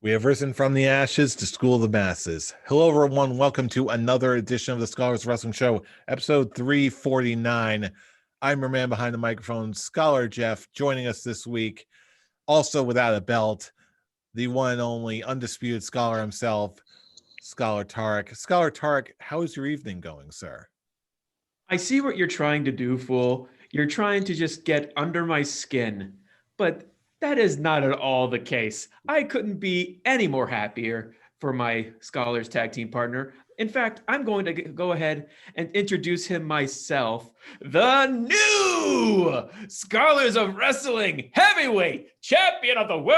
We have risen from the ashes to school the masses. Hello, everyone. Welcome to another edition of the Scholars Wrestling Show, episode 349. I'm your man behind the microphone, Scholar Jeff, joining us this week, also without a belt, the one and only undisputed scholar himself, Scholar Tarek. Scholar Tarek, how is your evening going, sir? I see what you're trying to do, fool. You're trying to just get under my skin. But that is not at all the case. I couldn't be any more happier for my Scholars Tag Team partner. In fact, I'm going to go ahead and introduce him myself. The new Scholars of Wrestling Heavyweight Champion of the World!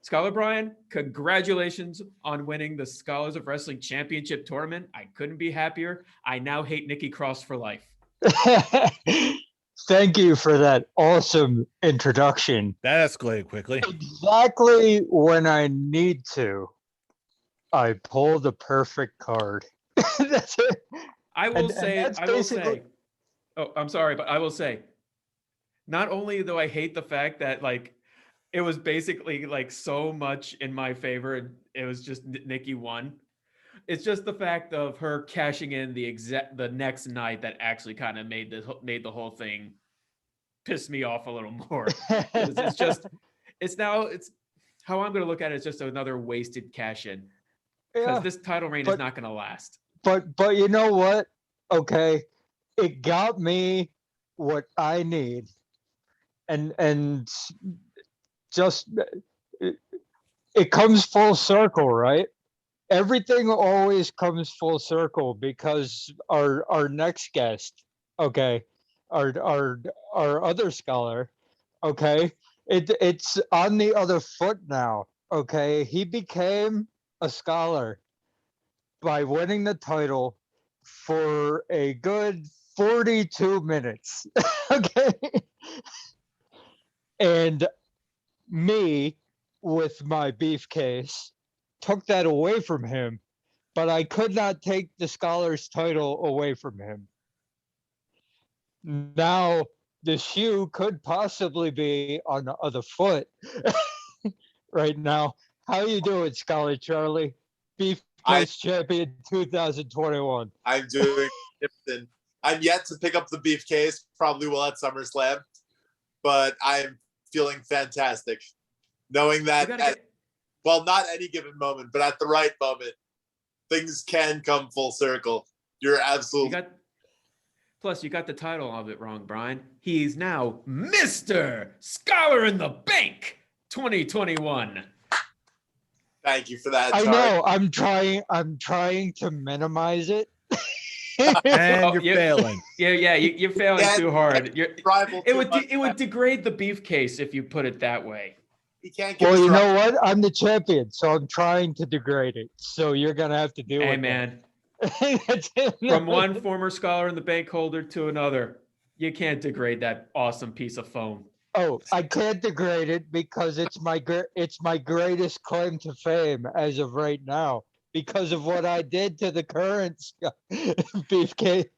Scholar Bryan, congratulations on winning the Scholars of Wrestling Championship tournament. I couldn't be happier. I now hate Nikki Cross for life. Thank you for that awesome introduction. That escalated quickly. Exactly when I need to, I pull the perfect card. That's it. I will say. Oh, I'm sorry, but I will say. Not only do I hate the fact that it was basically so much in my favor, and it was just Nikki won. It's just the fact of her cashing in the next night that actually kind of made the whole thing piss me off a little more. It's how I'm going to look at it. It's just another wasted cash in because this title reign is not going to last. But you know what? Okay, it got me what I need, and just it comes full circle, right? Everything always comes full circle because our next guest, okay, our other scholar, okay, it's on the other foot now, okay. He became a scholar by winning the title for a good 42 minutes, okay, and me with my beef case took that away from him, but I could not take the scholar's title away from him. Now the shoe could possibly be on the other foot right now. How you doing, Scholar Charlie? Beef case champion 2021. I'm doing Gibson. I'm yet to pick up the beef case, probably will at SummerSlam, but I'm feeling fantastic. Knowing that not any given moment, but at the right moment, things can come full circle. You're absolutely. Plus, you got the title of it wrong, Brian. He's now Mr. Scholar in the Bank 2021. Thank you for that. I know. I'm trying to minimize it. And you're failing. Yeah, you're failing too hard. It would degrade the beef case if you put it that way. He can't well, you know what? I'm the champion, so I'm trying to degrade it. So you're gonna have to do it. Hey, man. From one former Scholar in the Bank holder to another, you can't degrade that awesome piece of foam. Oh, I can't degrade it because it's my greatest claim to fame as of right now because of what I did to the current beefcake.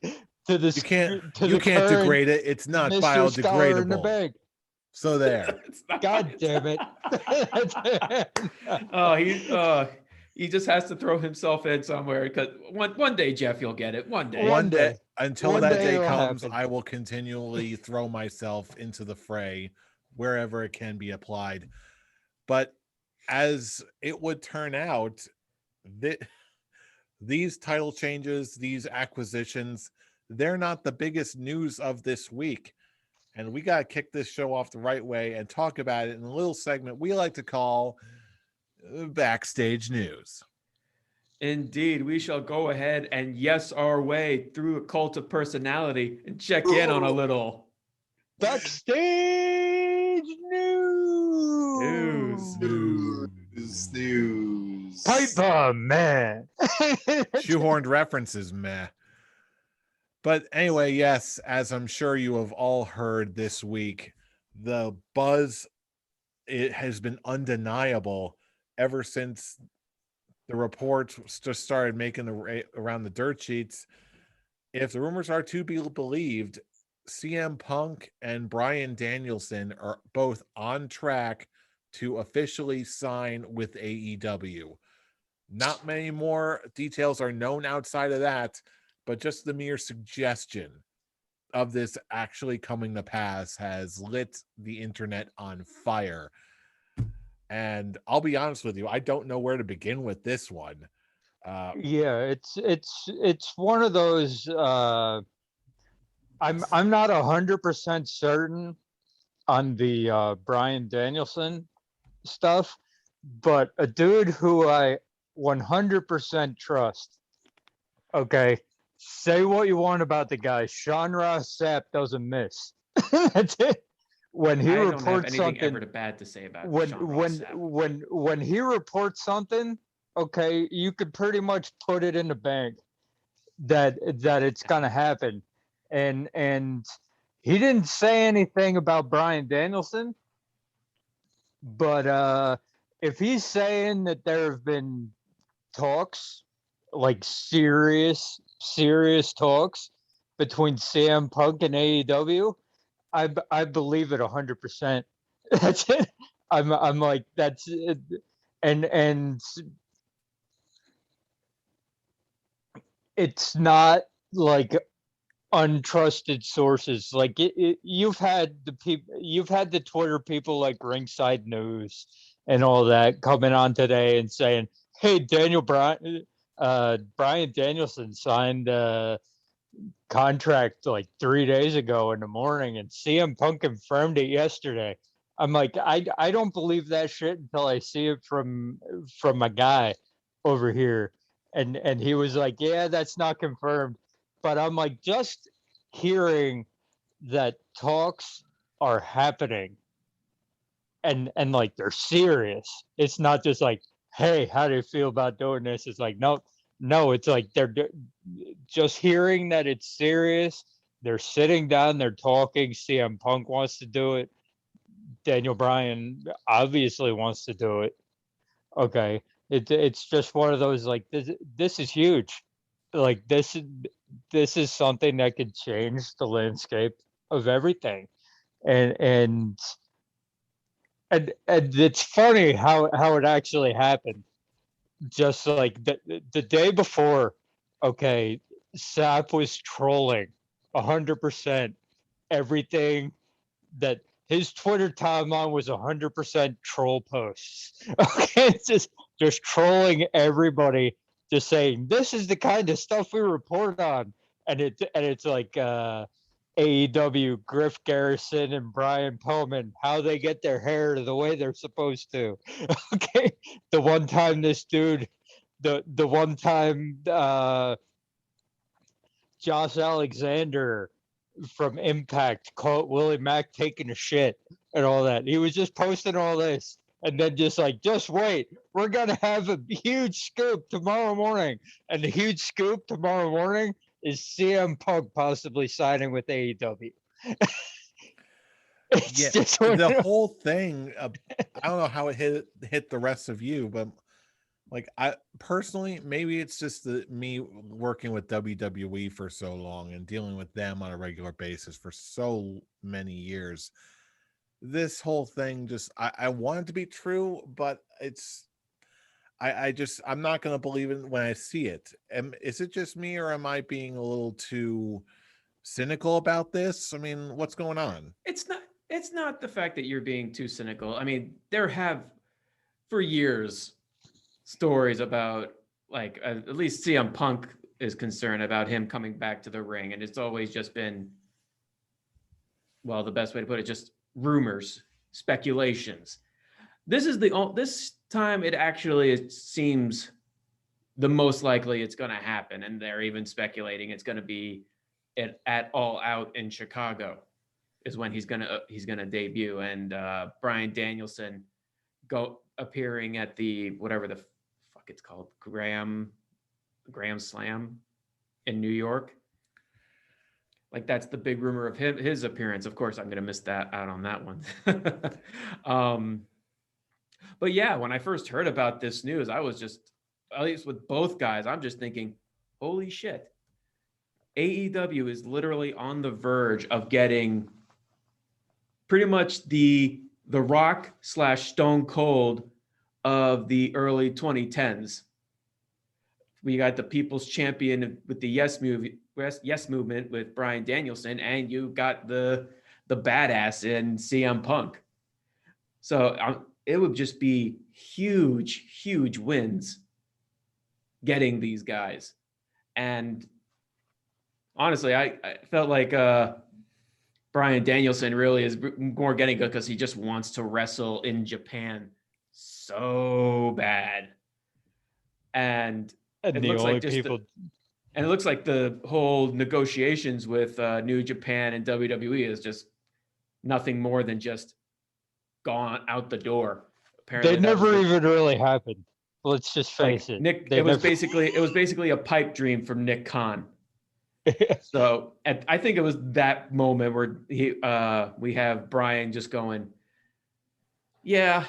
You can't degrade it. It's not biodegradable. So there. God damn it. He just has to throw himself in somewhere because one day, Jeff, you'll get it. One day. Until that day comes, I will continually throw myself into the fray wherever it can be applied. But as it would turn out, these title changes, these acquisitions, they're not the biggest news of this week. And we got to kick this show off the right way and talk about it in a little segment we like to call Backstage News. Indeed, we shall go ahead and yes our way through a cult of personality and check in on a little Backstage News. Piper, man. Shoehorned references, meh. But anyway, yes, as I'm sure you have all heard this week, the buzz, it has been undeniable ever since the reports just started making around the dirt sheets. If the rumors are to be believed, CM Punk and Bryan Danielson are both on track to officially sign with AEW. Not many more details are known outside of that, but just the mere suggestion of this actually coming to pass has lit the internet on fire. And I'll be honest with you, I don't know where to begin with this one. Yeah, it's one of those. I'm not 100% certain on the Bryan Danielson stuff, but a dude who I 100% trust. Okay, say what you want about the guy. Sean Ross Sapp doesn't miss. That's it. When he I don't have reports anything something, ever to bad to say about when Sean Ross when Sapp. when he reports something, okay, you could pretty much put it in the bank that it's gonna happen. And he didn't say anything about Bryan Danielson, but if he's saying that there have been talks, like serious talks between CM Punk and AEW, I believe it 100%. That's it. I'm like that's it. And it's not like untrusted sources. Like you've had the Twitter people like Ringside News and all that coming on today and saying, "Hey, Bryan Danielson signed a contract like 3 days ago in the morning, and CM Punk confirmed it yesterday." I'm like, I don't believe that shit until I see it from my guy over here, and he was like, "Yeah, that's not confirmed," but I'm like, just hearing that talks are happening and like they're serious. It's not just like, "Hey, how do you feel about doing this?" It's like, no, it's like they're just hearing that it's serious. They're sitting down, they're talking. CM Punk wants to do it. Daniel Bryan obviously wants to do it. Okay, it's just one of those like this is huge. Like this is something that could change the landscape of everything. And it's funny how it actually happened. Just like the day before, okay, Sap was trolling 100% everything. That his Twitter timeline was 100% troll posts. Okay, it's just trolling everybody, just saying this is the kind of stuff we report on, and it's like AEW, Griff Garrison and Brian Pillman, how they get their hair the way they're supposed to. Okay, the one time this dude, the one time Josh Alexander from Impact caught Willie Mack taking a shit and all that. He was just posting all this. And then just like, just wait, we're going to have a huge scoop tomorrow morning. And the huge scoop tomorrow morning is CM Punk possibly signing with AEW. Yeah, the whole thing, I don't know how it hit the rest of you, but like I personally, maybe it's just me working with WWE for so long and dealing with them on a regular basis for so many years. This whole thing just I want it to be true, but I'm not gonna believe it when I see it. Is it just me, or am I being a little too cynical about this? I mean, what's going on? It's not the fact that you're being too cynical. I mean, there have for years stories about like at least CM Punk is concerned about him coming back to the ring, and it's always just been, well, the best way to put it, just rumors, speculations. This time it seems the most likely it's going to happen, and they're even speculating it's going to be at All Out in Chicago is when he's gonna debut, and Bryan Danielson appearing at the whatever the fuck it's called, Graham Slam in New York. Like that's the big rumor of his appearance. Of course, I'm gonna miss out on that one. But yeah, when I first heard about this news, I was just, at least with both guys, I'm just thinking, holy shit. AEW is literally on the verge of getting pretty much the Rock / Stone Cold of the early 2010s. We got the People's Champion with the Yes Movement with Bryan Danielson, and you got the badass in CM Punk. So it would just be huge wins getting these guys. And honestly, I felt like Bryan Danielson really is more getting good because he just wants to wrestle in Japan so bad. And it the looks only like people. And it looks like the whole negotiations with New Japan and WWE is just nothing more than just gone out the door. Apparently, They never even really happened. Let's just face it. It was basically a pipe dream from Nick Khan. So I think it was that moment where we have Bryan just going, yeah,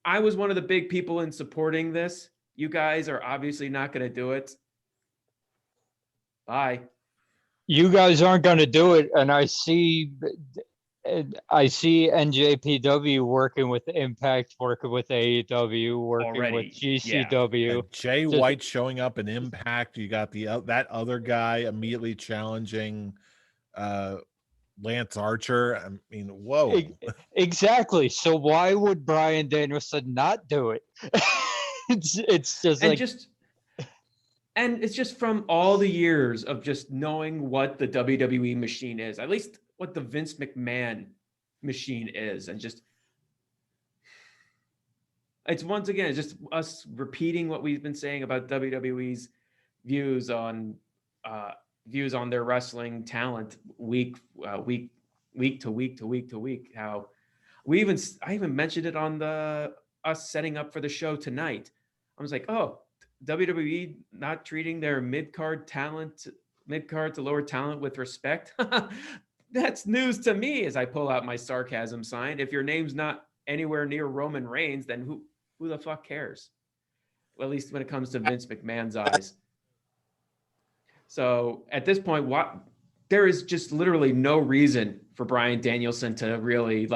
I was one of the big people in supporting this. You guys are obviously not going to do it. Bye. You guys aren't going to do it, and I see NJPW working with Impact, working with AEW, working with GCW. Jay White showing up in Impact. You got that other guy immediately challenging Lance Archer. I mean, whoa. Exactly. So why would Bryan Danielson not do it? it's just and it's just from all the years of just knowing what the WWE machine is, at least what the Vince McMahon machine is, and just it's once again it's just us repeating what we've been saying about WWE's views on their wrestling talent week to week. How I even mentioned it on us setting up for the show tonight. I was like, oh, WWE not treating their mid-card to lower talent with respect. That's news to me as I pull out my sarcasm sign. If your name's not anywhere near Roman Reigns, then who the fuck cares? Well, at least when it comes to Vince McMahon's eyes. So at this point, there is just literally no reason for Bryan Danielson to really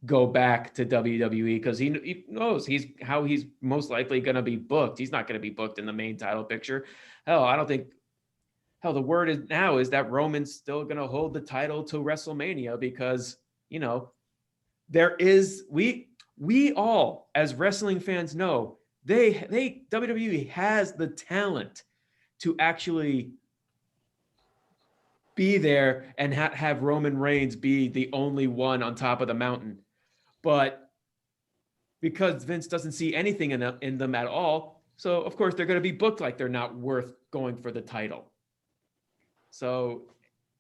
go back to WWE because he knows how he's most likely going to be booked. He's not going to be booked in the main title picture. The word is that Roman's still going to hold the title to WrestleMania because, there is, we all as wrestling fans know WWE has the talent to actually be there and have Roman Reigns be the only one on top of the mountain. But because Vince doesn't see anything in them at all, so of course they're going to be booked like they're not worth going for the title. So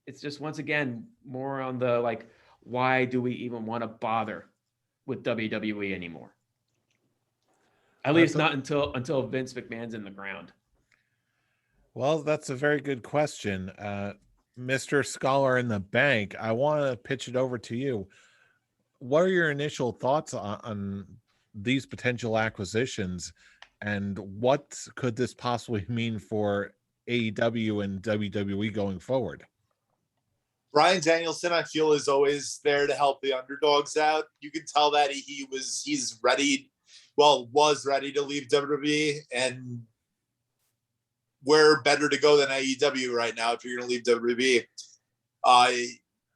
it's just once again more on the why do we even want to bother with WWE anymore? At least not until Vince McMahon's in the ground. Well, that's a very good question. Mr. Scholar in the Bank, I want to pitch it over to you. What are your initial thoughts on these potential acquisitions, and what could this possibly mean for AEW and WWE going forward? Bryan Danielson, I feel, is always there to help the underdogs out. You can tell that he's ready, was ready to leave WWE, and where better to go than AEW right now if you're going to leave WWE.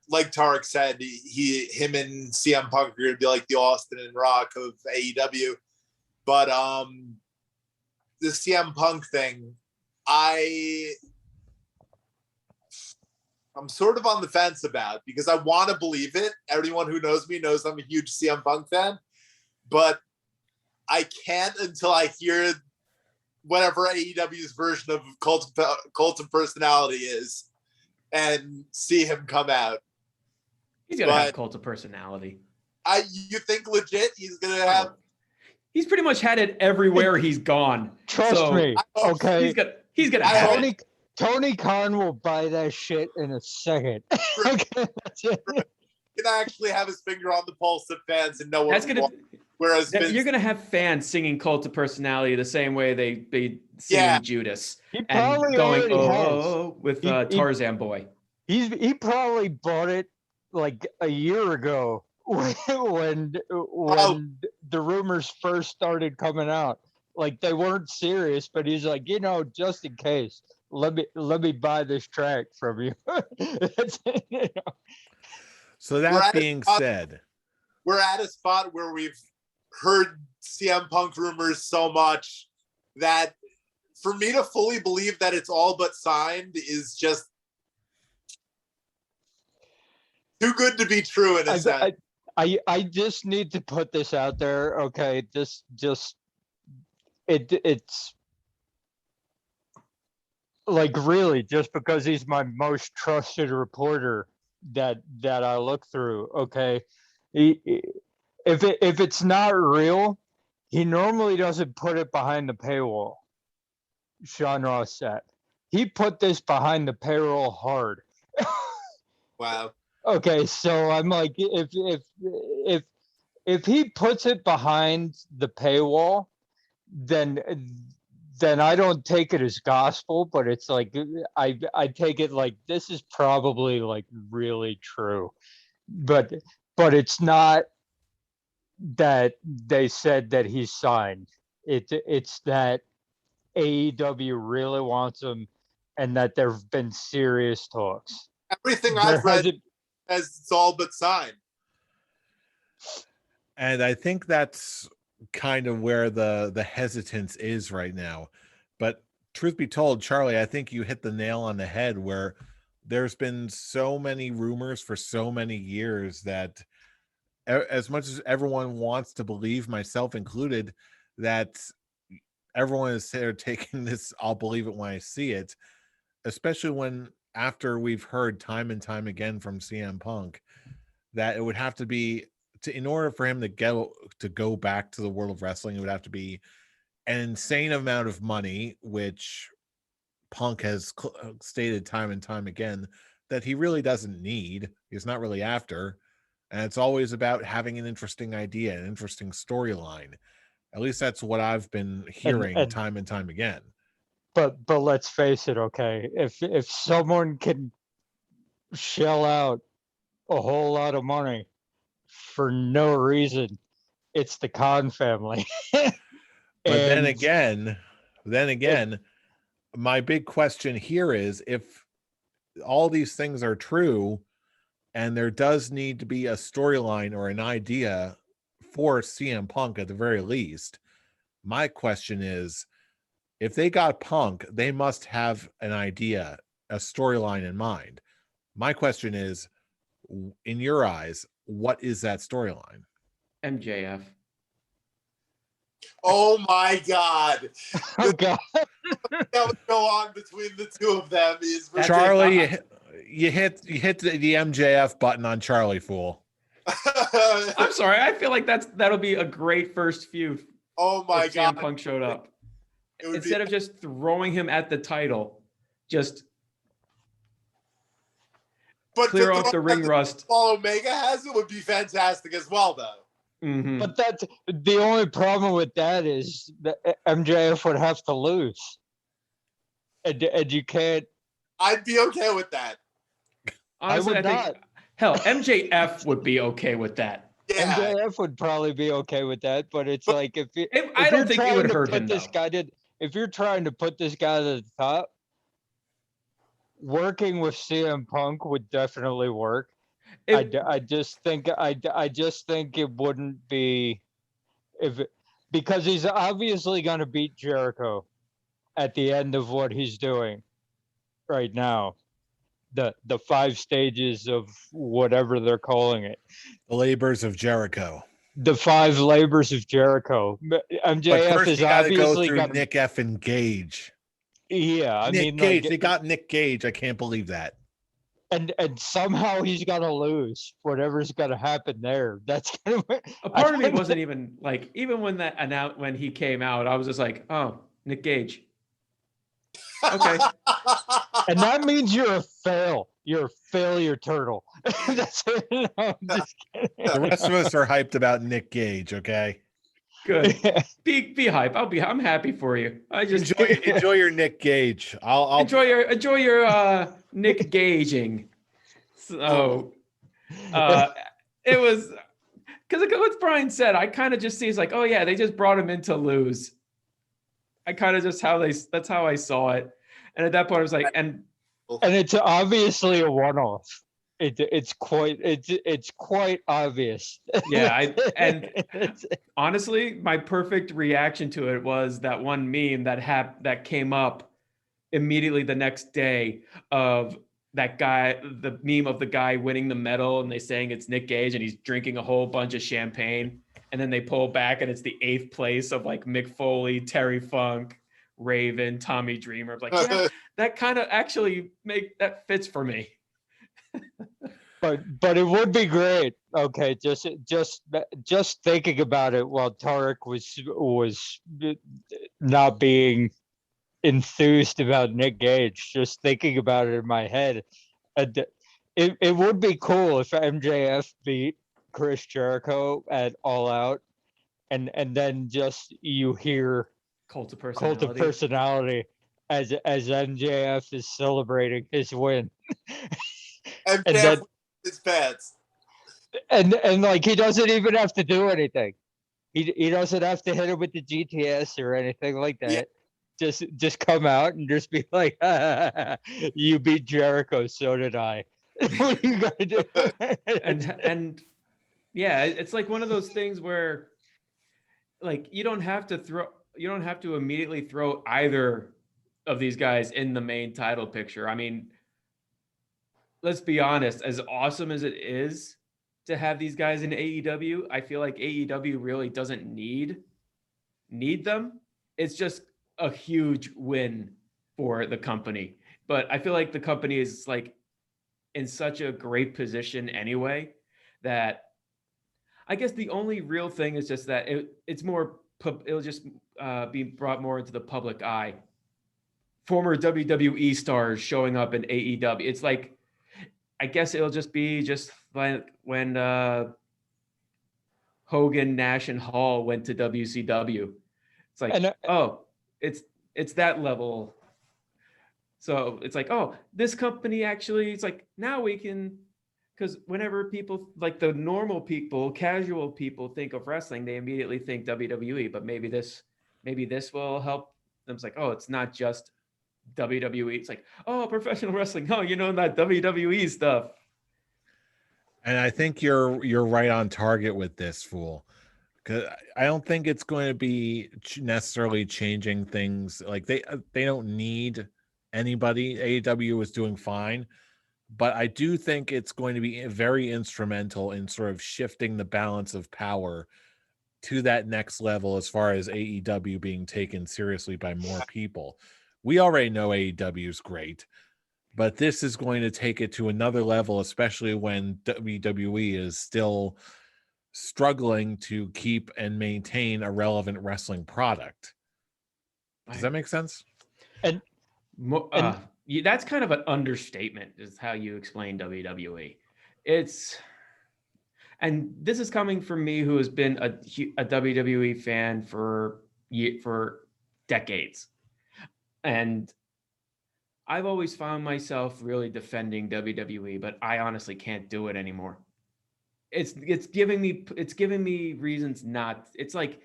Like Tarek said, him and CM Punk are going to be like the Austin and Rock of AEW. But the CM Punk thing, I'm sort of on the fence about because I want to believe it. Everyone who knows me knows I'm a huge CM Punk fan, but I can't until I hear whatever AEW's version of Cult of Personality is and see him come out. He's gonna have Cult of Personality. You think legit he's gonna have? He's pretty much had it everywhere he's gone. Trust me. Okay. He's gonna have it. Tony Khan will buy that shit in a second. Okay, that's it. He can actually have his finger on the pulse of fans and know what Whereas You're gonna have fans singing "Cult of Personality" the same way they sing Judas He and probably going already has. with He- Tarzan Boy. He probably bought it like a year ago when the rumors first started coming out. Like they weren't serious, but he's like, just in case, let me buy this track from you. So that being said, we're at a spot where we've heard CM Punk rumors so much that for me to fully believe that it's all but signed is just too good to be true in a sense. I just need to put this out there. Okay, it's like really just because he's my most trusted reporter that I look through. Okay, if it's not real, he normally doesn't put it behind the paywall. Sean Ross said he put this behind the paywall hard. Wow. Okay, so I'm like, if he puts it behind the paywall, then I don't take it as gospel, but it's like I take it like this is probably like really true, but it's not that they said that he's signed. It's that AEW really wants him, and that there have been serious talks. Everything I've read says it's all but signed. And I think that's kind of where the hesitance is right now. But truth be told, Charlie, I think you hit the nail on the head where there's been so many rumors for so many years that as much as everyone wants to believe, myself included, that everyone is there taking this, I'll believe it when I see it, especially when after we've heard time and time again from CM Punk that it would have to be in order for him to go back to the world of wrestling, it would have to be an insane amount of money, which Punk has stated time and time again that he really doesn't need. He's not really after. And it's always about having an interesting idea, an interesting storyline. At least that's what I've been hearing time and time again. But let's face it, okay? If someone can shell out a whole lot of money for no reason, it's the Khan family. But then again, my big question here is if all these things are true and there does need to be a storyline or an idea for CM Punk at the very least, my question is, if they got Punk, they must have an idea, a storyline in mind. My question is, in your eyes, what is that storyline? MJF. Oh my God. Oh God. That would go on between the two of them is Charlie, you hit the MJF button on Charlie, fool. I'm sorry. I feel like that'll be a great first feud. Oh my God. CM Punk showed up. Instead of just throwing him at the title, just clear off the ring rust. Paul Omega has it would be fantastic as well, though. Mm-hmm. But that's the only problem with that is that MJF would have to lose, and you can't. I'd be okay with that. Honestly, I think hell, MJF would be okay with that. Yeah. MJF would probably be okay with that, but it's like I don't think it would hurt him. If you're trying to put this guy to the top, working with CM Punk would definitely work. I just think it wouldn't be because he's obviously going to beat Jericho at the end of what he's doing right now. The 5 stages of whatever they're calling it. The labors of Jericho. The 5 labors of Jericho. MJF is obviously go through Nick F. and Gage. Yeah, I mean, Gage. They got Nick Gage. I can't believe that. And somehow he's gonna lose. Whatever's gonna happen there. That's gonna. A part of me wasn't even like, even when when he came out, I was just like, oh, Nick Gage. Okay. And that means you're a fail. You're a failure turtle. That's it. No, I'm just kidding. The rest of us are hyped about Nick Gage, okay? Good. Be hype. I'm happy for you. I just enjoy your Nick Gage. I'll enjoy your Nick Gaging. So it was because what Bryan said, I kind of just see it's like, oh yeah, they just brought him in to lose. I kind of just that's how I saw it. And at that point I was like, and it's obviously a one-off. It's quite obvious. Yeah, and honestly, my perfect reaction to it was that one meme that came up immediately the next day of that guy, the meme of the guy winning the medal, and they saying it's Nick Gage and he's drinking a whole bunch of champagne, and then they pull back and it's the 8th place of like Mick Foley, Terry Funk, Raven, Tommy Dreamer. I'm like, yeah, that kind of actually that fits for me. But it would be great. Okay, just thinking about it while Tarek was not being enthused about Nick Gage, just thinking about it in my head, it would be cool if MJF beat Chris Jericho at All Out, and then just you hear Cult of Personality as MJF is celebrating his win. MJF his pants. And like he doesn't even have to do anything. He doesn't have to hit him with the GTS or anything like that. Yeah. Just come out and just be like, you beat Jericho, so did I. What are you gonna do? and yeah, it's like one of those things where like you don't have to immediately throw either of these guys in the main title picture. I mean, let's be honest, as awesome as it is to have these guys in AEW, I feel like AEW really doesn't need them. It's just a huge win for the company. But I feel like the company is like in such a great position anyway that I guess the only real thing is just that it'll just be brought more into the public eye. Former WWE stars showing up in AEW. It's like, I guess it'll just be just like when Hogan, Nash, and Hall went to WCW. It's like, it's that level. So it's like, oh, this company actually, it's like now we can, because whenever people, like the normal people, casual people think of wrestling, they immediately think WWE, but maybe this will help them. It's like, oh, it's not just WWE. It's like, oh, professional wrestling. Oh, that WWE stuff. And I think you're right on target with this, Fool. Because I don't think it's going to be necessarily changing things. Like they don't need anybody. AEW is doing fine, but I do think it's going to be very instrumental in sort of shifting the balance of power to that next level as far as AEW being taken seriously by more people. We already know AEW is great, but this is going to take it to another level, especially when WWE is still struggling to keep and maintain a relevant wrestling product. Does that make sense? And that's kind of an understatement, is how you explain WWE. And this is coming from me, who has been a WWE fan for decades. And I've always found myself really defending WWE, but I honestly can't do it anymore. It's giving me reasons not. It's like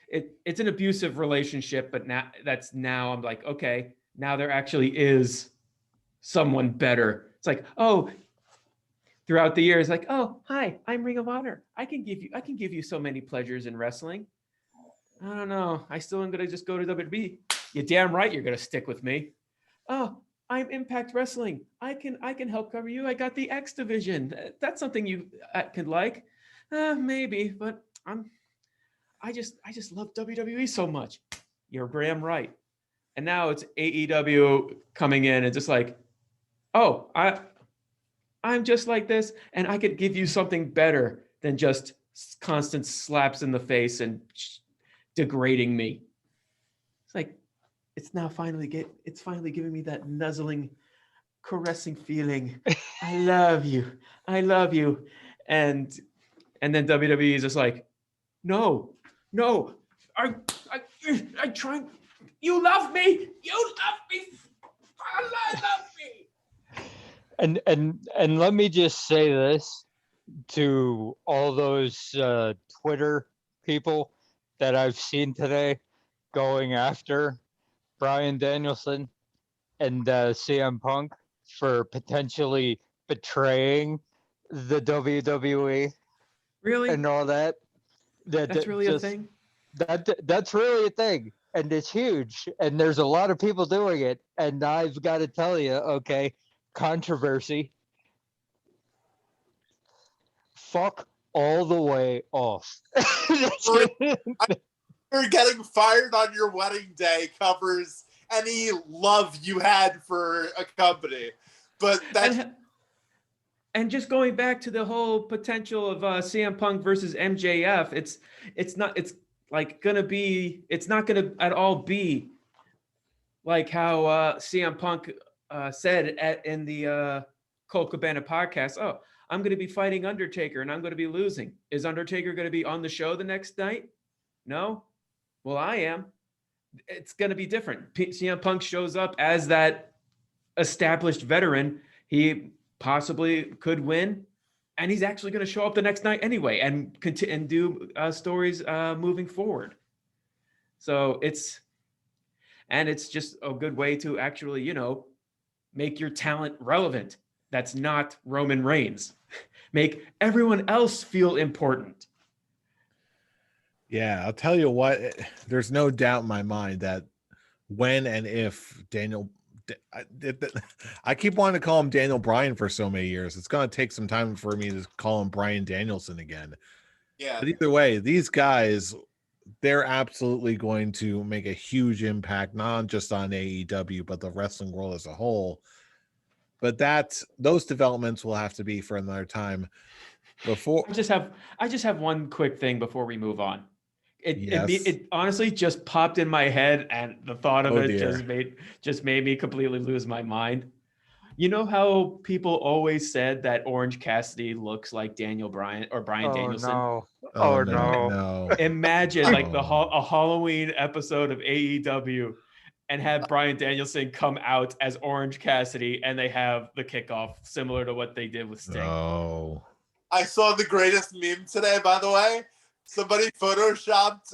it's an abusive relationship, but now I'm like, okay, now there actually is someone better. It's like, oh, throughout the years, like, oh, hi, I'm Ring of Honor. I can give you so many pleasures in wrestling. I don't know. I still am gonna just go to WWE. You're damn right you're gonna stick with me. Oh, I'm Impact Wrestling. I can help cover you. I got the X division. That's something you could like. Maybe, but I just love WWE so much. You're damn right. And now it's AEW coming in and just like, oh, I'm just like this, and I could give you something better than just constant slaps in the face and degrading me. It's like, it's finally giving me that nuzzling, caressing feeling. I love you. And then WWE is just like, no, I try. You love me. You love me. I love me. And let me just say this to all those Twitter people that I've seen today going after Bryan Danielson and CM Punk for potentially betraying the WWE Really? and all that. That's really a thing? That's really a thing, and it's huge, and there's a lot of people doing it, and I've got to tell you, okay, controversy, fuck all the way off. You're getting fired on your wedding day covers any love you had for a company, but that's and just going back to the whole potential of CM Punk versus MJF, it's not gonna at all be like how CM Punk said in the Colt Cabana podcast. Oh, I'm gonna be fighting Undertaker and I'm gonna be losing. Is Undertaker gonna be on the show the next night? No. Well, I am. It's gonna be different. CM Punk shows up as that established veteran. He possibly could win, and he's actually going to show up the next night anyway and continue and do stories moving forward. So it's just a good way to actually, make your talent relevant. That's not Roman Reigns. Make everyone else feel important. Yeah, I'll tell you what, there's no doubt in my mind that when and if I keep wanting to call him Daniel Bryan for so many years. It's going to take some time for me to call him Bryan Danielson again. Yeah. But either way, these guys, they're absolutely going to make a huge impact, not just on AEW, but the wrestling world as a whole. But those developments will have to be for another time. Before I just have one quick thing before we move on. Yes. It honestly just popped in my head, and the thought of it dear. just made me completely lose my mind. You know how people always said that Orange Cassidy looks like Daniel Bryan or Bryan Danielson? No. Oh, no. Imagine like Oh. a Halloween episode of AEW and have Bryan Danielson come out as Orange Cassidy, and they have the kickoff similar to what they did with Sting. Oh. I saw the greatest meme today, by the way. Somebody photoshopped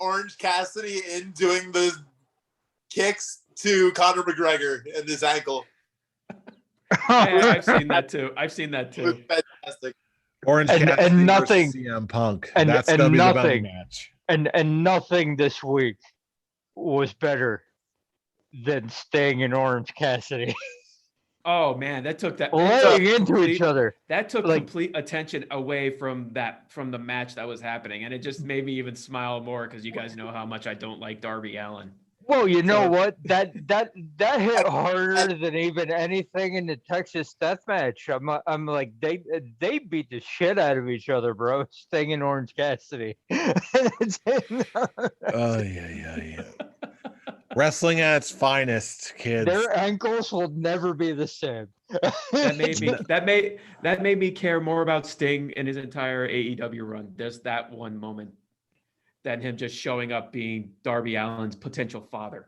Orange Cassidy in doing the kicks to Conor McGregor in his ankle. I've seen that too. It was fantastic. Orange Cassidy and nothing versus CM Punk. and That's gonna be the belly nothing match. and nothing this week was better than Sting and Orange Cassidy Oh man, that took laying into each other. That took complete attention away from the match that was happening, and it just made me even smile more because you guys know how much I don't like Darby Allin. Well, you know what? That hit harder than even anything in the Texas Death Match. I'm like they beat the shit out of each other, bro. Sting and Orange Cassidy. Oh yeah. Wrestling at its finest, kids. Their ankles will never be the same. that made me care more about Sting in his entire AEW run. There's that one moment than him just showing up being Darby Allin's potential father.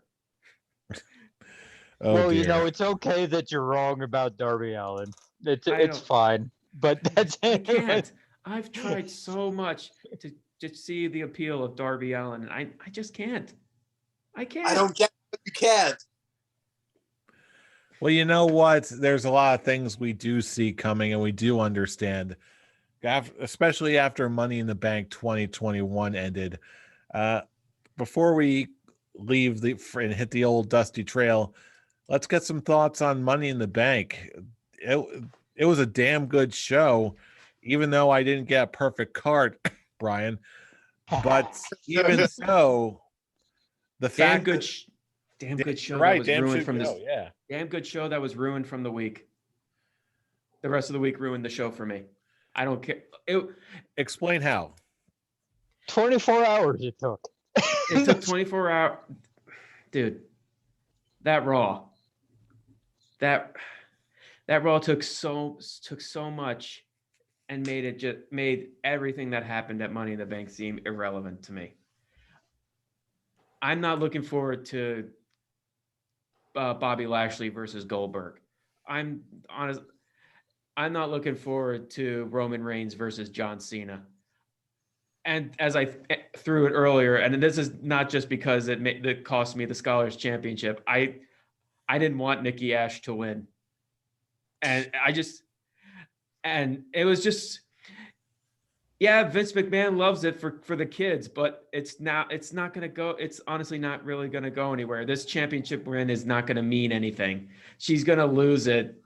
Well, dear. It's okay that you're wrong about Darby Allin. It's fine, but that's I can't. I've tried so much to just see the appeal of Darby Allin, and I just can't. I can't. I don't get it. You can't. Well, you know what? There's a lot of things we do see coming, and we do understand, especially after Money in the Bank 2021 ended. Before we leave and hit the old dusty trail, let's get some thoughts on Money in the Bank. It was a damn good show, even though I didn't get a perfect card, Brian. But even so, the damn good show right, that was ruined from this. Yeah, damn good show that was ruined from the week. The rest of the week ruined the show for me. I don't care. Explain how. 24 hours it took. It took 24 hours, dude. That Raw took so much and made everything that happened at Money in the Bank seem irrelevant to me. I'm not looking forward to Bobby Lashley versus Goldberg. I'm not looking forward to Roman Reigns versus John Cena. And as I threw it earlier, and this is not just because it cost me the Scholars Championship. I didn't want Nikki Ash to win, and it was just, yeah, Vince McMahon loves it for the kids, but it's not going to go. It's honestly not really going to go anywhere. This championship win is not going to mean anything. She's going to lose it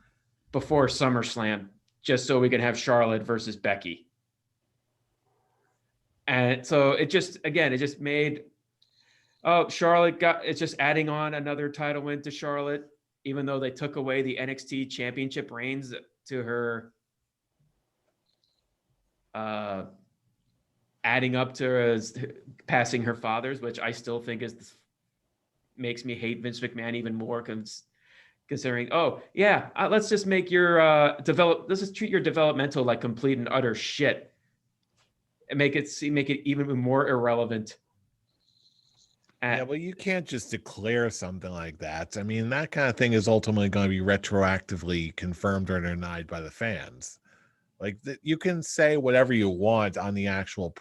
before SummerSlam, just so we can have Charlotte versus Becky. And so it just made, Charlotte it's just adding on another title win to Charlotte, even though they took away the NXT championship reigns to her, adding up to her as passing her father's, which I still think makes me hate Vince McMahon even more, considering, let's just make your let's just treat your developmental like complete and utter shit. And make it even more irrelevant. Yeah, well, you can't just declare something like that. I mean, that kind of thing is ultimately going to be retroactively confirmed or denied by the fans. Like, you can say whatever you want on the actual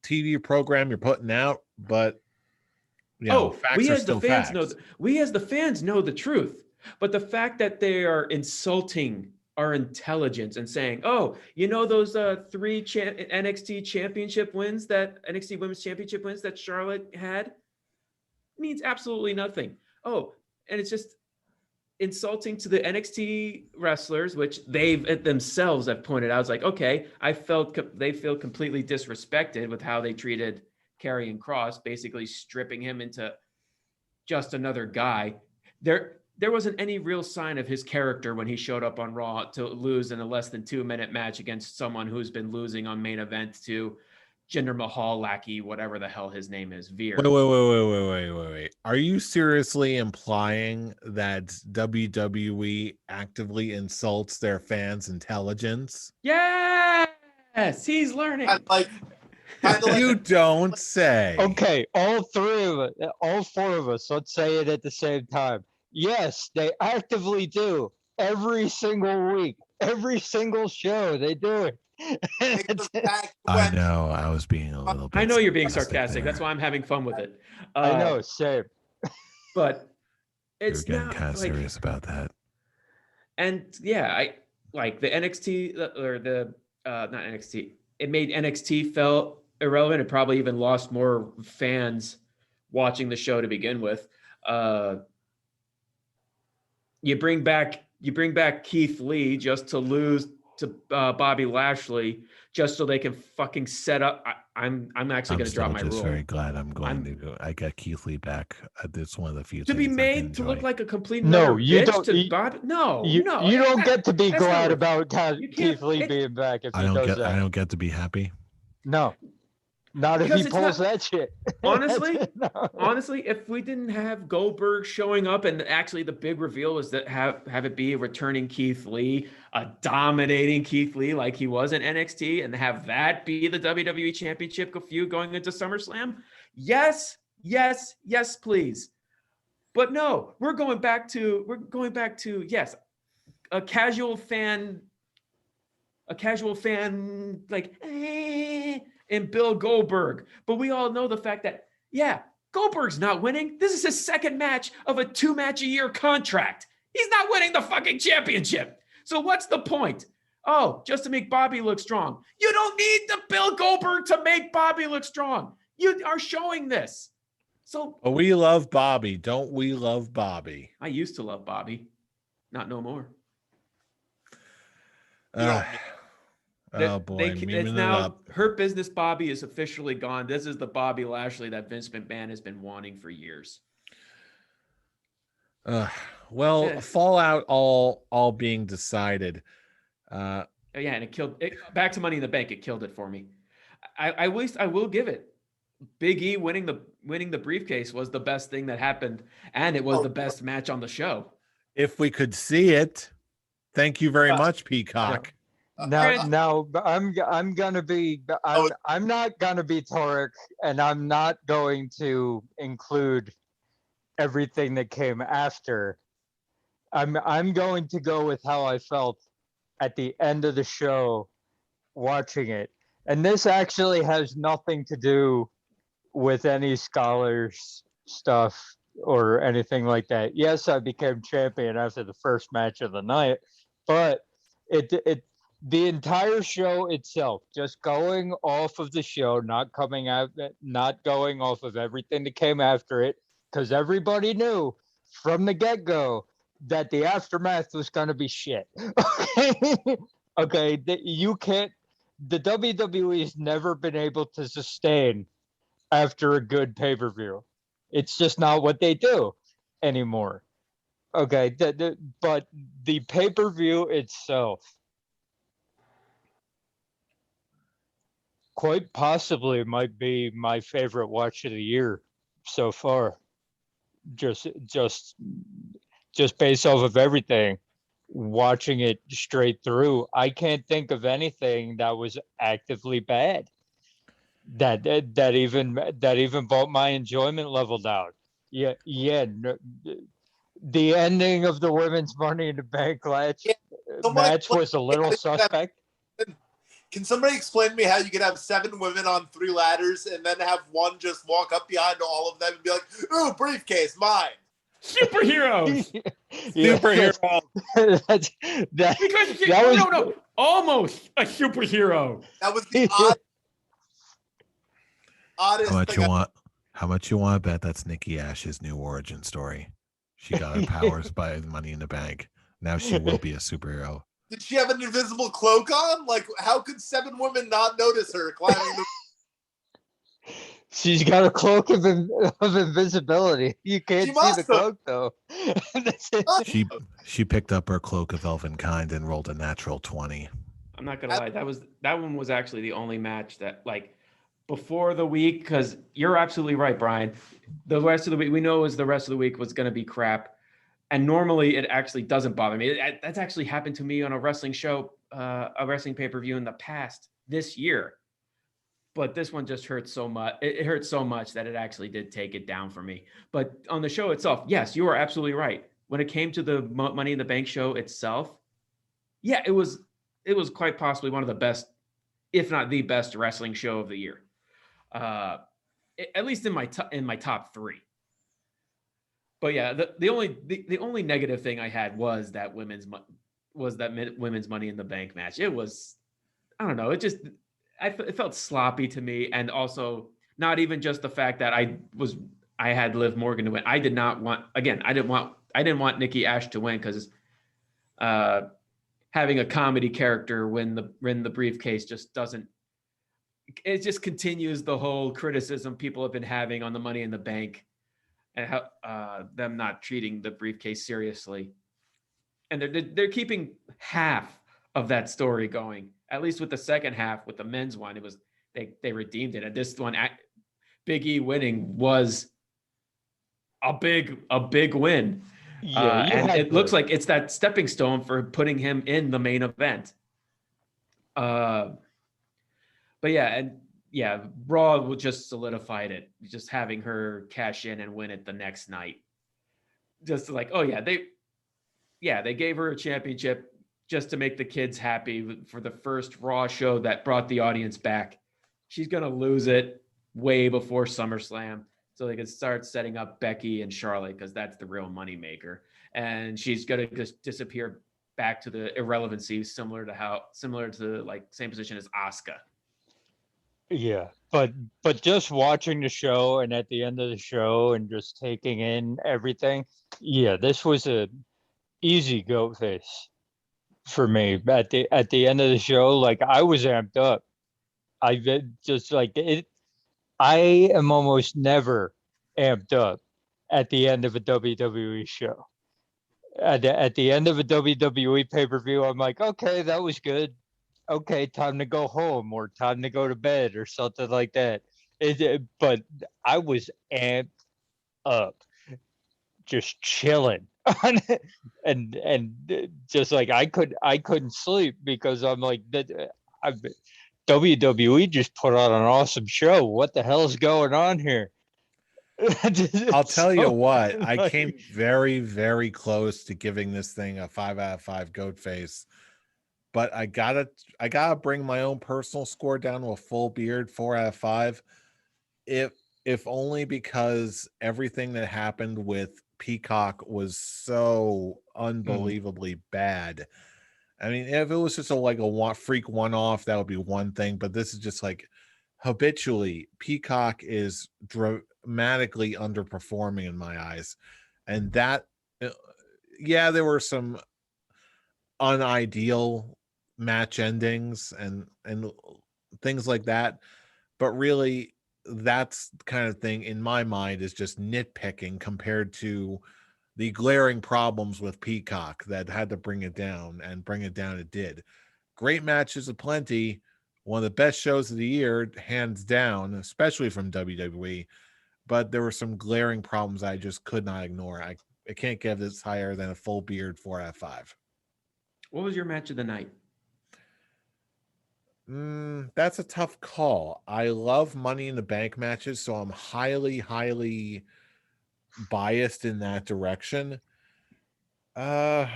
TV program you're putting out, but facts are still facts. We as the fans know the truth, but the fact that they are insulting our intelligence and saying, those 3 NXT championship wins, that NXT Women's Championship wins that Charlotte had, means absolutely nothing. And it's just insulting to the NXT wrestlers, which they themselves have pointed out. It's like, okay, they feel completely disrespected with how they treated Karrion Kross, basically stripping him into just another guy. There wasn't any real sign of his character when he showed up on Raw to lose in a less than 2-minute match against someone who's been losing on main event to Jinder Mahal lackey, whatever the hell his name is, Veer. Wait. Are you seriously implying that WWE actively insults their fans' intelligence? Yes, he's learning. You don't say. Okay, all 4 of us, let's say it at the same time. Yes, they actively do. Every single week, every single show, they do it. I know. I was being a little bit. I know you're being sarcastic. That's why I'm having fun with it. I know, same. But it's you're getting kind of serious about that. And I like the NXT or the not NXT. It made NXT felt irrelevant. It probably even lost more fans watching the show to begin with. You bring back Keith Lee just to lose to Bobby Lashley, just so they can fucking set up. I'm actually going to drop my rule. I'm very glad I'm going to go. I got Keith Lee back. It's one of the few to things be made to look like a complete no. You don't. You don't get to be glad about Keith Lee being back if he does that. I don't get to be happy. No. Not if he pulls that shit. Honestly, if we didn't have Goldberg showing up, and actually the big reveal was that have it be a returning Keith Lee, a dominating Keith Lee like he was in NXT, and have that be the WWE Championship feud going into SummerSlam. Yes, please. But no, we're going back to yes, a casual fan like and Bill Goldberg. But we all know the fact that, Goldberg's not winning. This is his second match of a 2-match-a-year contract. He's not winning the fucking championship. So what's the point? Just to make Bobby look strong. You don't need the Bill Goldberg to make Bobby look strong. You are showing this. So we love Bobby. Don't we love Bobby? I used to love Bobby. Not no more. Oh boy, it's now Hurt Business Bobby is officially gone. This is the Bobby Lashley that Vince McMahon has been wanting for years. Fallout all being decided. And it killed it. Back to Money in the Bank, it killed it for me. I will give it. Big E winning the briefcase was the best thing that happened, and it was the best match on the show. If we could see it, thank you very much, Peacock. Now, I'm gonna be Oh. I'm not gonna be Torek, and I'm not going to include everything that came after. I'm going to go with how I felt at the end of the show watching it. And this actually has nothing to do with any scholars stuff or anything like that. Yes, I became champion after the first match of the night, but it the entire show itself, just going off of the show, not going off of everything that came after it, because everybody knew from the get-go that the aftermath was going to be shit. Okay, you can't. The WWE's never been able to sustain after a good pay-per-view. It's just not what they do anymore. Okay, but the pay-per-view itself, quite possibly, might be my favorite watch of the year so far. Just based off of everything, watching it straight through, I can't think of anything that was actively bad. That even brought my enjoyment level down. Yeah. The ending of the women's Money in the Bank match was a little suspect. Can somebody explain to me how you could have 7 women on 3 ladders and then have one just walk up behind all of them and be like, "Ooh, briefcase, mine." Superheroes. Superhero. No, almost a superhero. That was the oddest How much you want to bet that's Nikki Ash's new origin story? She got her powers by Money in the Bank. Now she will be a superhero. Did she have an invisible cloak on? Like, how could 7 women not notice her climbing the... She's got a cloak of invisibility. You can't see the cloak, though. She picked up her cloak of elven kind and rolled a natural 20. I'm not gonna lie, that one was actually the only match that, like, before the week, because you're absolutely right, Brian. The rest of the week, we know the rest of the week was going to be crap. And normally it actually doesn't bother me. That's actually happened to me on a wrestling show, a wrestling pay-per-view in the past this year. But this one just hurt so much. It hurt so much that it actually did take it down for me. But on the show itself, yes, you are absolutely right. When it came to the Money in the Bank show itself, yeah, it was quite possibly one of the best, if not the best, wrestling show of the year. At least in my top 3. But yeah, the only negative thing I had was that women's Money in the Bank match. It was, I don't know, it felt sloppy to me, and also not even just the fact that I had Liv Morgan to win. I didn't want Nikki Ash to win, because having a comedy character win the briefcase just doesn't. It just continues the whole criticism people have been having on the Money in the Bank and how them not treating the briefcase seriously. And they're keeping half of that story going. At least with the second half, with the men's one, it was they redeemed it. And this one, Big E winning, was a big win. Yeah, and it looks like it's that stepping stone for putting him in the main event. But yeah, Raw just solidified it. Just having her cash in and win it the next night. Just like, oh yeah, they gave her a championship just to make the kids happy for the first Raw show that brought the audience back. She's gonna lose it way before SummerSlam, so they can start setting up Becky and Charlotte, because that's the real moneymaker. And she's gonna just disappear back to the irrelevancy, similar to like same position as Asuka. Yeah, but just watching the show, and at the end of the show and just taking in everything, yeah, this was a easy goat face for me. At the end of the show, like, I was amped up. I just like it. I am almost never amped up at the end of a WWE show. At the end of a WWE pay-per-view, I'm like, okay, that was good. Okay, time to go home, or time to go to bed, or something like that. But I was amped up, just chilling and just like I couldn't sleep because I'm like WWE just put on an awesome show. What the hell's going on here? I'll tell you what, I came very, very close to giving this thing a 5 out of 5 goat face, but I gotta bring my own personal score down to a full beard 4 out of 5. If only because everything that happened with Peacock was so unbelievably bad. I mean, if it was just a freak one-off, that would be one thing, but this is just like habitually Peacock is dramatically underperforming in my eyes. And that yeah, there were some unideal match endings and things like that, but really that's the kind of thing in my mind is just nitpicking compared to the glaring problems with Peacock that had to bring it down, and bring it down it did. Great matches aplenty, one of the best shows of the year, hands down, especially from WWE, but there were some glaring problems I just could not ignore. I can't give this higher than a full beard 4 out of 5. What was your match of the night? That's a tough call. I love Money in the Bank matches, so I'm highly, highly biased in that direction. So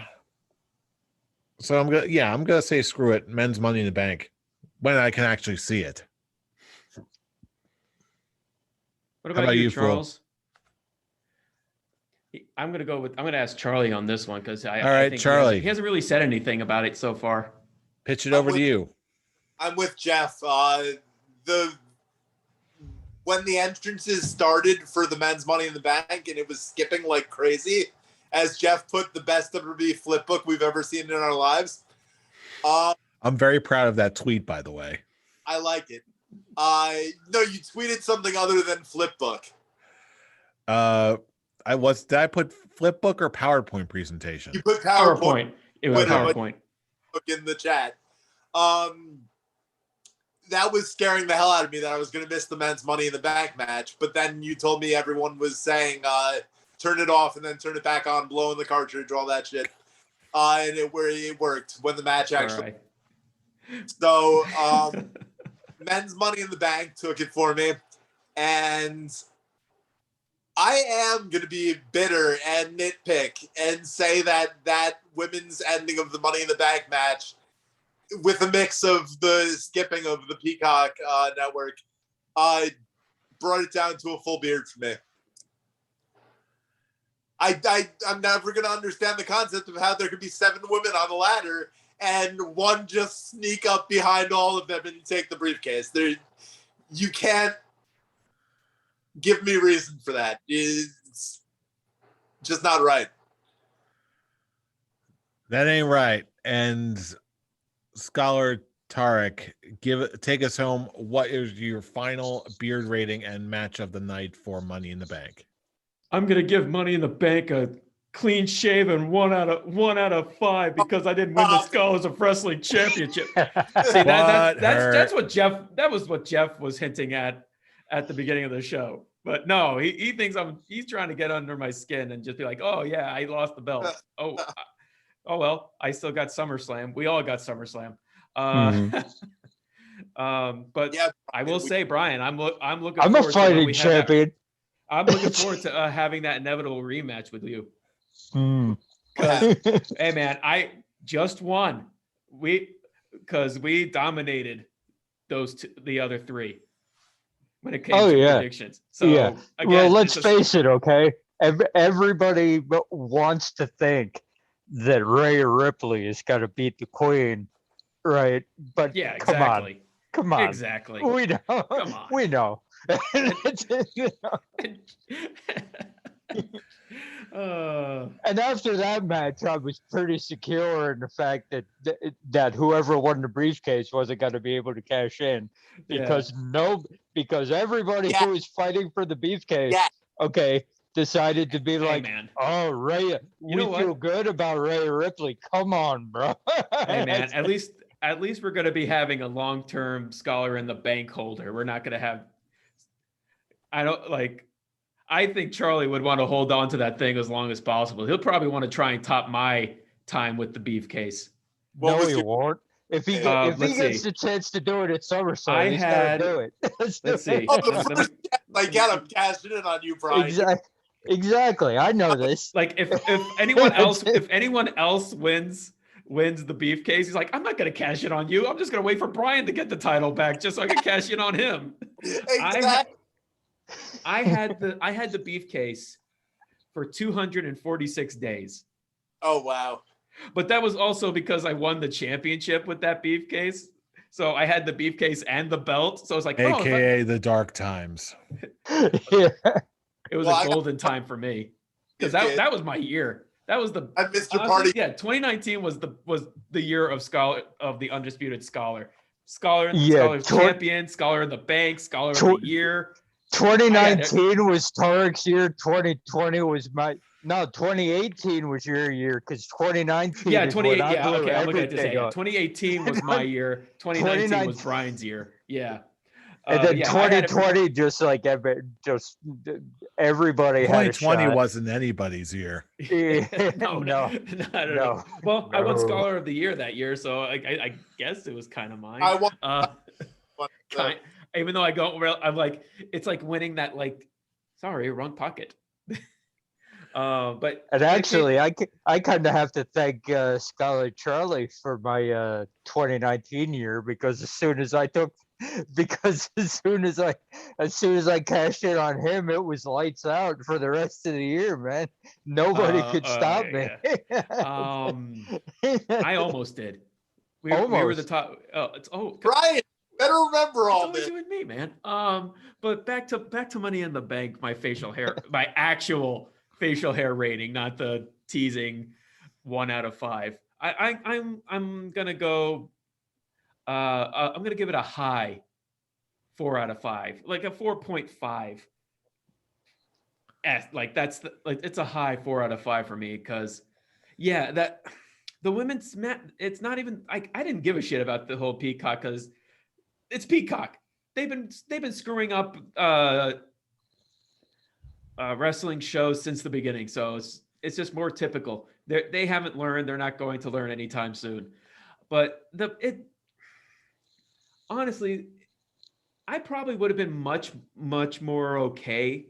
I'm gonna say screw it, men's Money in the Bank, when I can actually see it. What about you, Charles? I'm gonna ask Charlie on this one because I think Charlie. he hasn't really said anything about it so far. Pitch it over to you. I'm with Jeff. When the entrances started for the men's Money in the Bank and it was skipping like crazy, as Jeff put, the best WWE flip book we've ever seen in our lives. I'm very proud of that tweet, by the way. I like it. No, you tweeted something other than flip book. Did I put flip book or PowerPoint presentation? You put PowerPoint. It was PowerPoint in the chat. That was scaring the hell out of me that I was going to miss the men's Money in the Bank match. But then you told me everyone was saying, turn it off and then turn it back on, blow in the cartridge, all that shit. And it worked when the match actually. Right. So, men's Money in the Bank took it for me. And I am going to be bitter and nitpick and say that women's ending of the Money in the Bank match, with a mix of the skipping of the Peacock network, brought it down to a full beard for me. I'm never going to understand the concept of how there could be 7 women on the ladder and one just sneak up behind all of them and take the briefcase. You can't give me reason for that. It's just not right. That ain't right. And Scholar Tarek, take us home. What is your final beard rating and match of the night for Money in the Bank? I'm gonna give Money in the Bank a clean shaven 1 out of 5 because I didn't win the Scholars of Wrestling Championship. See, that's what Jeff. That was what Jeff was hinting at the beginning of the show. But no, he thinks he's trying to get under my skin and just be like, oh yeah, I lost the belt. Oh well, I still got SummerSlam. We all got SummerSlam. But yeah, I will say, Brian, I'm looking. I'm a fighting champion. I'm looking forward to having that inevitable rematch with you. Hey man, I just won. Because we dominated the other 3 when it came to predictions. So yeah. Again, well, let's face it, okay? Everybody wants to think that Rhea Ripley is going to beat the Queen, right? But yeah, exactly. Come on. Exactly. We know. Come on. We know. And after that match, I was pretty secure in the fact that whoever won the briefcase wasn't going to be able to cash in because everybody who was fighting for the briefcase, decided to be like, man. Oh, Rhea, we feel good about Rhea Ripley. Come on, bro. Hey, man, at least we're going to be having a long-term Scholar in the Bank holder. We're not going to have. I think Charlie would want to hold on to that thing as long as possible. He'll probably want to try and top my time with the beefcase. What No, was he your- won't. If he let's gets see. the chance to do it at SummerSlam, I he's had- gonna do it. Let's see. Oh, the Let me- first chance I get, I'm cashing in on you, Brian. Exactly. I know this. Like if anyone else wins the beefcase, he's like, I'm not gonna cash in on you. I'm just gonna wait for Brian to get the title back just so I can cash in on him. Exactly. I had the beefcase for 246 days. Oh, wow. But that was also because I won the championship with that beefcase. So I had the beefcase and the belt. So it's like, AKA the dark times. Yeah. it was Well, a golden time for me. Because that was my year. That was the I missed your honestly, party. Yeah, 2019 was the year of the Undisputed Scholar. Scholar's champion, Scholar of the Bank, Scholar of the Year. 2019 was Tarek's year. 2020 was 2018 was your year because 2019. Yeah, is when 28. I Yeah, blew okay. I'm looking at this. everything Yeah, up. 2018 was my year. 2019 was Brian's year. Yeah. And then yeah, I had it for- 2020, just everybody had a 2020 shot. wasn't anybody's year. no. No. Well, I won No. Scholar of the Year that year, so I guess it was kind of mine. I won. Even though I don't, I'm like, it's like winning that, like, sorry, wrong pocket. But And actually, I kind of have to thank Scholar Charlie for my 2019 year because as soon as I cashed in on him, it was lights out for the rest of the year, man. Nobody could stop me. I almost did. We were the top. Brian, better remember all it's always this. you and me, man. But back to Money in the Bank. My facial hair, my actual facial hair rating, not the teasing 1 out of 5. I'm gonna go. I'm gonna give it a high 4 out of 5, like a 4.5. Like it's a high 4 out of 5 for me because, yeah, that the women's it's not even like I didn't give a shit about the whole Peacock because it's Peacock. They've been screwing up wrestling shows since the beginning, so it's just more typical. They haven't learned. They're not going to learn anytime soon. But honestly, I probably would have been much more okay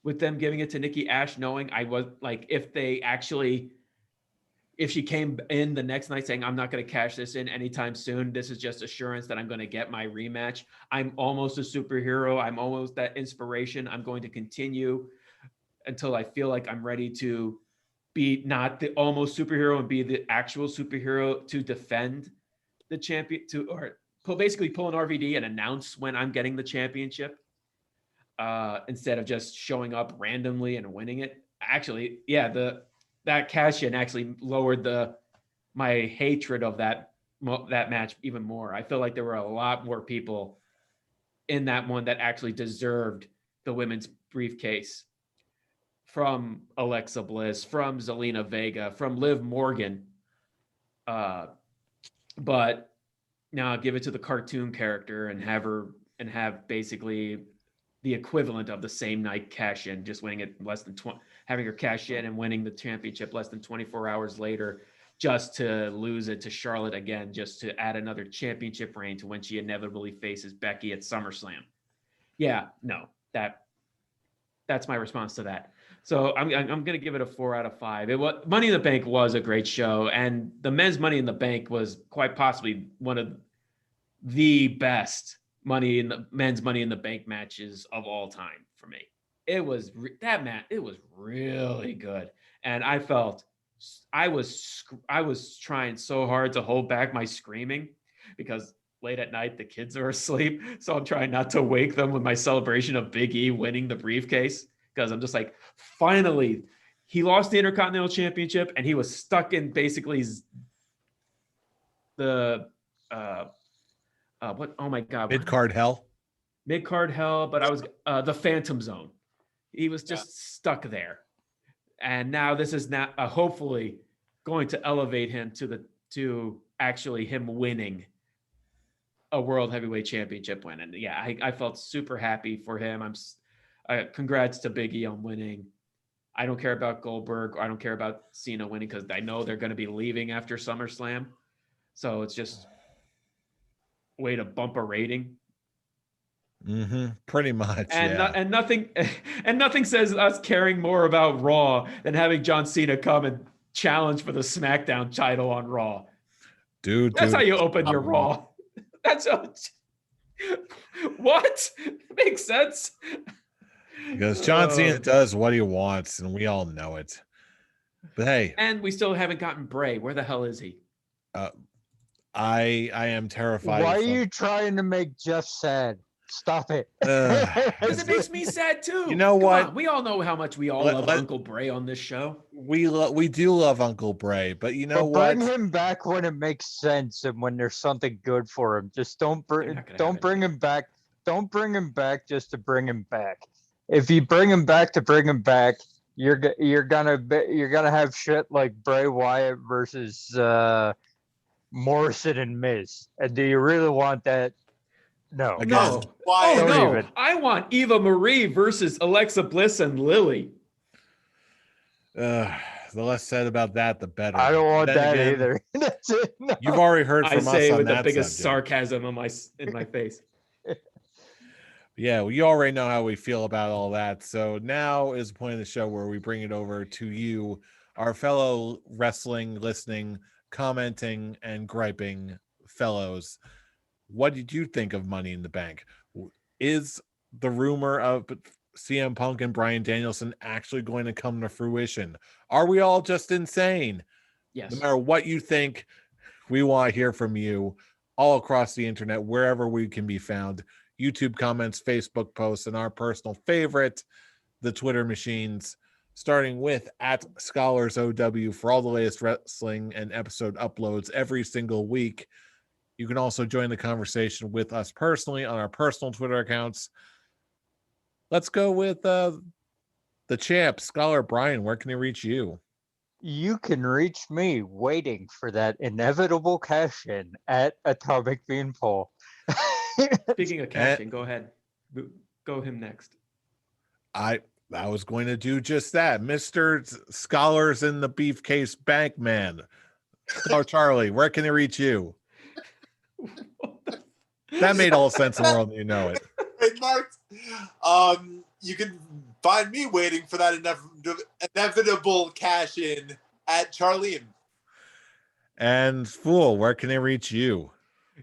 with them giving it to Nikki Ash, knowing I was like, if she came in the next night saying, I'm not going to cash this in anytime soon. This is just assurance that I'm going to get my rematch. I'm almost a superhero. I'm almost that inspiration. I'm going to continue until I feel like I'm ready to be not the almost superhero and be the actual superhero to defend the champion basically pull an RVD and announce when I'm getting the championship instead of just showing up randomly and winning it. Actually, yeah, that cash in actually lowered my hatred of that match even more. I feel like there were a lot more people in that one that actually deserved the women's briefcase, from Alexa Bliss, from Zelina Vega, from Liv Morgan. But now give it to the cartoon character and have basically the equivalent of the same night cash in, just winning it less than having her cash in and winning the championship less than 24 hours later, just to lose it to Charlotte again, just to add another championship reign to when she inevitably faces Becky at SummerSlam. Yeah, no, that's my response to that. So I'm going to give it a 4 out of 5. Money in the Bank was a great show, and the men's Money in the Bank was quite possibly one of the best men's Money in the Bank matches of all time for me. It was it was really good, and I felt I was trying so hard to hold back my screaming because late at night the kids are asleep, so I'm trying not to wake them with my celebration of Big E winning the briefcase, because I'm just like, finally he lost the Intercontinental Championship and he was stuck in basically the what? Oh my God! Mid-card hell. Mid-card hell, but I was the Phantom Zone. He was just stuck there, and now this is hopefully going to elevate him to actually him winning a World Heavyweight Championship win. And yeah, I felt super happy for him. Congrats to Big E on winning. I don't care about Goldberg. Or I don't care about Cena winning because I know they're going to be leaving after SummerSlam. So it's just way to bump a rating. Pretty much, and yeah. And nothing says us caring more about Raw than having John Cena come and challenge for the SmackDown title on Raw. That's how you open your Raw. That's what makes sense. Because John Cena does what he wants, and we all know it. But hey, and we still haven't gotten Bray. Where the hell is he? I am terrified. Why are you trying to make Jeff sad? Stop it. Because it makes me sad too. You know what? On, we all know how much we all love Uncle Bray on this show. We do love Uncle Bray, but you know what? Bring him back when it makes sense and when there's something good for him. Just don't bring him back. Don't bring him back just to bring him back. If you bring him back to bring him back, you're gonna have shit like Bray Wyatt versus Morrison and Miz. And do you really want that? No. No. No. I want Eva Marie versus Alexa Bliss and Lily. The less said about that, the better. I don't want that either. That's it. No. You've already heard from us on that. I say with the biggest sarcasm in my face. Yeah, well, you already know how we feel about all that. So now is the point of the show where we bring it over to you, our fellow wrestling, listening, commenting, and griping fellows. What did you think of Money in the Bank? Is the rumor of CM Punk and Bryan Danielson actually going to come to fruition? Are we all just insane? Yes. No matter what you think, we want to hear from you all across the internet, wherever we can be found. YouTube comments, Facebook posts, and our personal favorite, the Twitter machines, starting with @ScholarsOW for all the latest wrestling and episode uploads every single week. You can also join the conversation with us personally on our personal Twitter accounts. Let's go with the champ, Scholar Bryan. Where can he reach you? You can reach me waiting for that inevitable cash-in at Atomic Beanpole. Speaking of cash-in, go ahead. Go him next. I was going to do just that. Mr. Scholars in the Beefcase Bank Man. Scholar Charlie, where can he reach you? That made all sense in the world. You know it. Trademarked. You can find me waiting for that inevitable cash in at Charlene. And Fool, where can they reach you?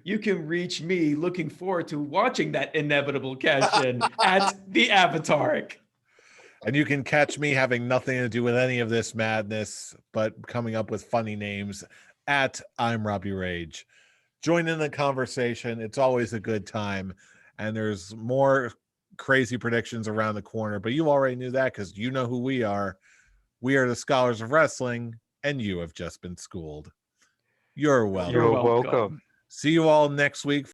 You can reach me looking forward to watching that inevitable cash in at the Avataric. And you can catch me having nothing to do with any of this madness, but coming up with funny names at I'm Robbie Rage. Join in the conversation. It's always a good time. And there's more crazy predictions around the corner, but you already knew that because you know who we are. We are the Scholars of Wrestling, and you have just been schooled. You're welcome. You're welcome. See you all next week.